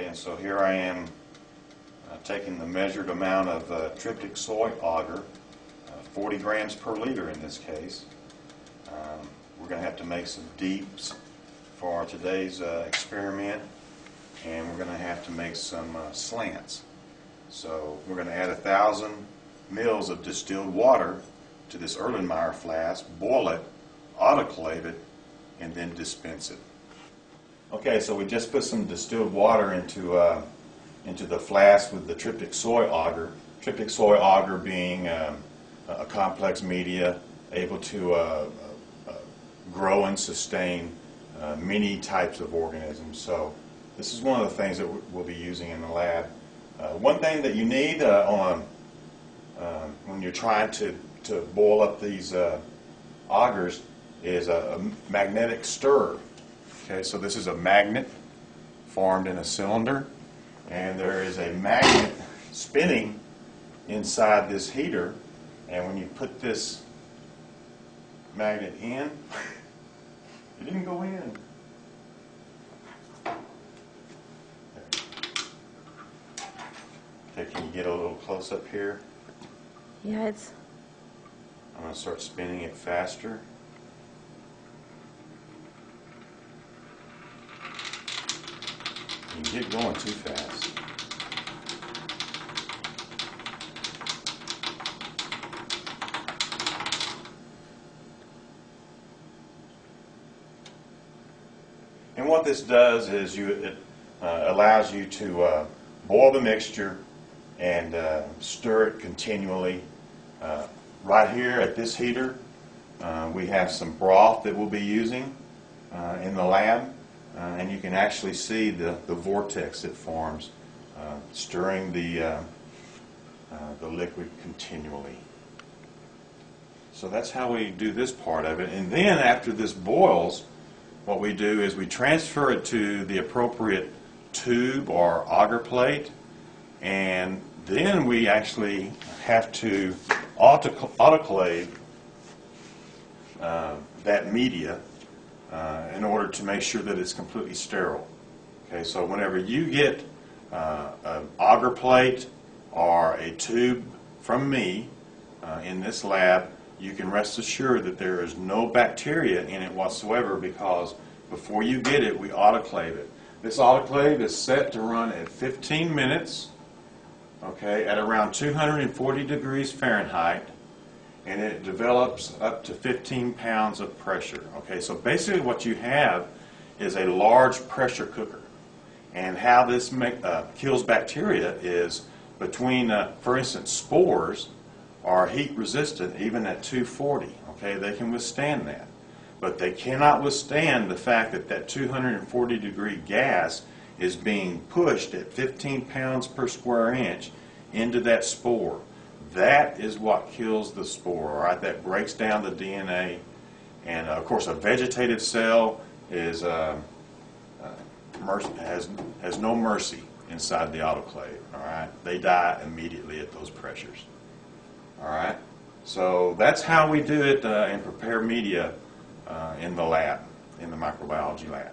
and so here I am taking the measured amount of tryptic soy agar, 40 grams per liter in this case. We're going to have to make some deeps for today's experiment, and we're going to have to make some slants. So we're going to add 1,000 mils of distilled water to this Erlenmeyer flask, boil it, autoclave it, and then dispense it. Okay, so we just put some distilled water into the flask with the tryptic soy agar. Tryptic soy agar being a complex media able to grow and sustain many types of organisms. So this is one of the things that we'll be using in the lab. One thing that you need when you're trying to boil up these agars is a magnetic stirrer. Okay, so this is a magnet formed in a cylinder, and there is a magnet spinning inside this heater, and when you put this magnet in, it didn't go in. Okay, can you get a little close up here? Yeah, it's... I'm going to start spinning it faster. You get going too fast. And what this does is it allows you to boil the mixture and stir it continually. Right here at this heater, we have some broth that we'll be using in the lab. And you can actually see the vortex that forms stirring the liquid continually. So that's how we do this part of it. And then after this boils, what we do is we transfer it to the appropriate tube or agar plate, and then we actually have to autoclave that media in order to make sure that it's completely sterile. Okay, so whenever you get an agar plate or a tube from me in this lab, you can rest assured that there is no bacteria in it whatsoever, because before you get it, we autoclave it. This autoclave is set to run at 15 minutes, okay, at around 240 degrees Fahrenheit, and it develops up to 15 pounds of pressure. Okay, so basically what you have is a large pressure cooker. And how this kills bacteria is between, for instance, spores are heat resistant even at 240. Okay, they can withstand that. But they cannot withstand the fact that that 240 degree gas is being pushed at 15 pounds per square inch into that spore. That is what kills the spore, all right? That breaks down the DNA. And of course, a vegetative cell is has no mercy inside the autoclave, all right? They die immediately at those pressures, all right? So that's how we do it and prepare media in the lab, in the microbiology lab.